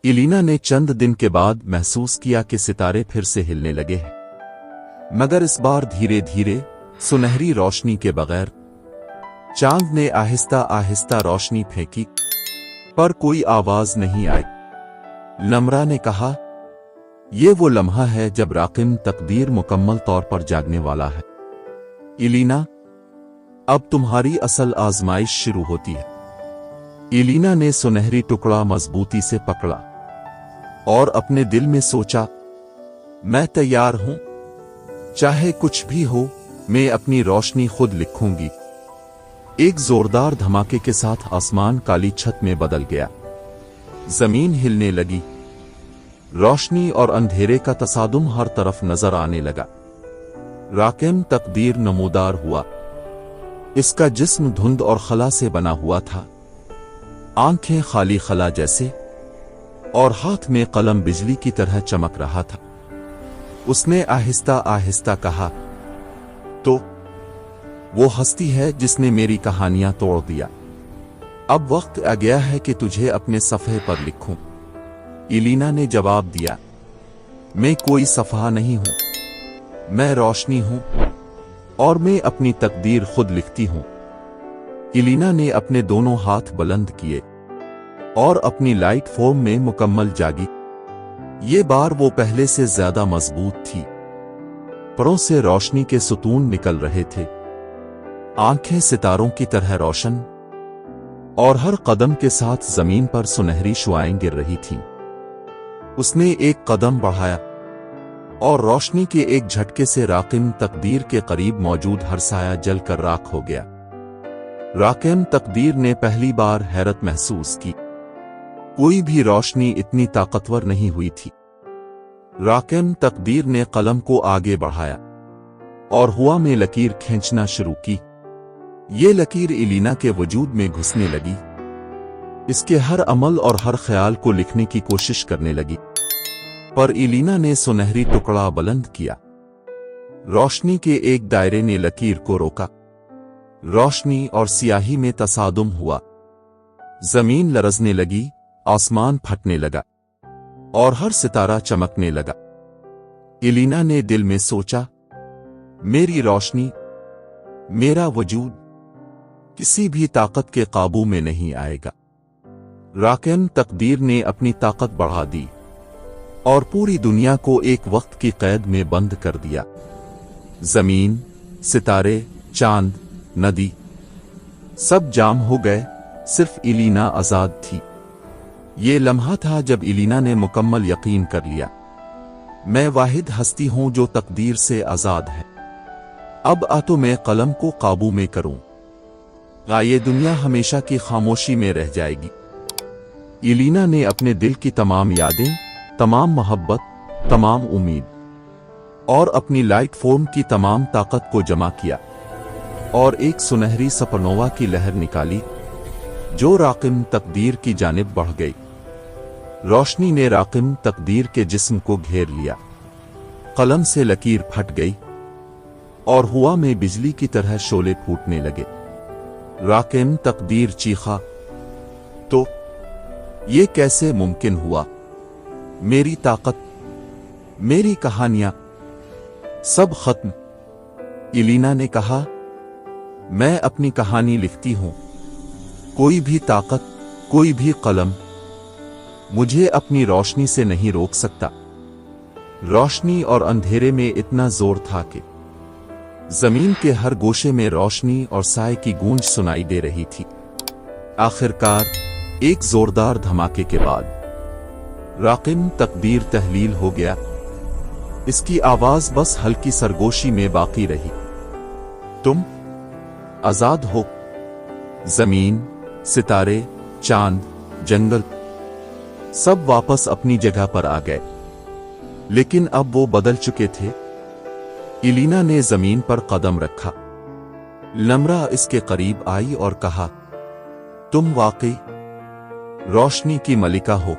इलीना ने चंद दिन के बाद महसूस किया कि सितारे फिर से हिलने लगे हैं, मगर इस बार धीरे धीरे, सुनहरी रोशनी के बगैर। चांद ने आहिस्ता आहिस्ता रोशनी फेंकी, पर कोई आवाज नहीं आई। नम्रा ने कहा, यह वो लम्हा है जब राकिम तकदीर मुकम्मल तौर पर जागने वाला है। इलीना, अब तुम्हारी असल आजमाइश शुरू होती है। इलीना ने सुनहरी टुकड़ा मजबूती से पकड़ा और अपने दिल में सोचा, मैं तैयार हूं, चाहे कुछ भी हो, मैं अपनी रोशनी खुद लिखूंगी। एक जोरदार धमाके के साथ आसमान काली छत में बदल गया। जमीन हिलने लगी। रोशनी और अंधेरे का तसादुम हर तरफ नजर आने लगा। राकिम तकदीर नमूदार हुआ। इसका जिस्म धुंध और खला से बना हुआ था, आंखें खाली खला जैसे, और हाथ में कलम बिजली की तरह चमक रहा था। उसने आहिस्ता आहिस्ता कहा, तो वो हस्ती है जिसने मेरी कहानियां तोड़ दिया। अब वक्त आ गया है कि तुझे अपने सफ़े पर लिखूं। इलीना ने जवाब दिया, मैं कोई सफ़हा नहीं हूं, मैं रोशनी हूं और मैं अपनी तकदीर खुद लिखती हूं। इलीना ने अपने दोनों हाथ बुलंद किए और अपनी लाइट फॉर्म में मुकम्मल जागी। ये बार वो पहले से ज्यादा मजबूत थी। परों से रोशनी के सुतून निकल रहे थे, आंखें सितारों की तरह रोशन, और हर कदम के साथ जमीन पर सुनहरी शुआएं गिर रही थीं। उसने एक कदम बढ़ाया और रोशनी के एक झटके से राकिम तकदीर के करीब मौजूद हर साया जलकर राख हो गया। राकिम तकदीर ने पहली बार हैरत महसूस की। कोई भी रोशनी इतनी ताकतवर नहीं हुई थी। राकिम तकदीर ने कलम को आगे बढ़ाया और हवा में लकीर खींचना शुरू की। ये लकीर इलीना के वजूद में घुसने लगी, इसके हर अमल और हर ख्याल को लिखने की कोशिश करने लगी। पर इलीना ने सुनहरी टुकड़ा बुलंद किया। रोशनी के एक दायरे ने लकीर को रोका। रोशनी और सियाही में तसादुम हुआ। जमीन लरजने लगी, आसमान फटने लगा और हर सितारा चमकने लगा। इलीना ने दिल में सोचा, मेरी रोशनी, मेरा वजूद किसी भी ताकत के काबू में नहीं आएगा। राकिम तकदीर ने अपनी ताकत बढ़ा दी और पूरी दुनिया को एक वक्त की कैद में बंद कर दिया। जमीन, सितारे, चांद, नदी, सब जाम हो गए, सिर्फ इलीना आजाद थी। ये लम्हा था जब इलीना ने मुकम्मल यकीन कर लिया, मैं वाहिद हस्ती हूं जो तकदीर से आजाद है। अब आ तो मैं कलम को काबू में करूं, ये दुनिया हमेशा की खामोशी में रह जाएगी। इलीना ने अपने दिल की तमाम यादें, तमाम मोहब्बत, तमाम उम्मीद और अपनी लाइट फॉर्म की तमाम ताकत को जमा किया और एक सुनहरी सपरनोवा की लहर निकाली जो राकिम तकदीर की जानिब बढ़ गई। रोशनी ने राकिम तकदीर के जिस्म को घेर लिया। कलम से लकीर फट गई और हवा में बिजली की तरह शोले फूटने लगे। राकिम तकदीर चीखा, तो ये कैसे मुमकिन हुआ? मेरी ताकत, मेरी कहानियां, सब खत्म। इलीना ने कहा, मैं अपनी कहानी लिखती हूं। कोई भी ताकत, कोई भी कलम मुझे अपनी रोशनी से नहीं रोक सकता। रोशनी और अंधेरे में इतना जोर था कि जमीन के हर गोशे में रोशनी और साए की गूंज सुनाई दे रही थी। आखिरकार एक जोरदार धमाके के बाद राकिम तकदीर तहलील हो गया। इसकी आवाज बस हल्की सरगोशी में बाकी रही। तुम आजाद हो। जमीन, सितारे, चांद, जंगल सब वापस अपनी जगह पर आ गए, लेकिन अब वो बदल चुके थे। इलीना ने जमीन पर कदम रखा। नम्रा इसके करीब आई और कहा, तुम वाकई रोशनी की मलिका हो।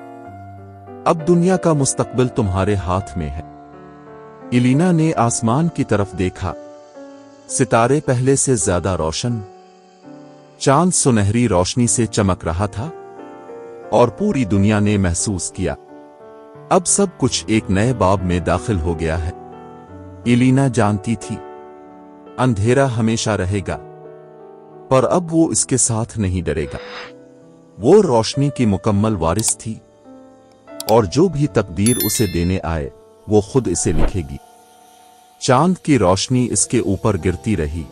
अब दुनिया का मुस्तकबिल तुम्हारे हाथ में है। इलीना ने आसमान की तरफ देखा। सितारे पहले से ज्यादा रोशन, चांद सुनहरी रोशनी से चमक रहा था اور پوری دنیا نے محسوس کیا اب سب کچھ ایک نئے باب میں داخل ہو گیا ہے۔ ایلینا جانتی تھی اندھیرا ہمیشہ رہے گا، پر اب وہ اس کے ساتھ نہیں ڈرے گا۔ وہ روشنی کی مکمل وارث تھی، اور جو بھی تقدیر اسے دینے آئے وہ خود اسے لکھے گی۔ چاند کی روشنی اس کے اوپر گرتی رہی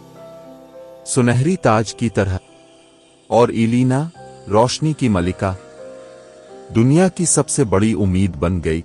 سنہری تاج کی طرح، اور ایلینا روشنی کی ملکہ دنیا کی سب سے بڑی امید بن گئی۔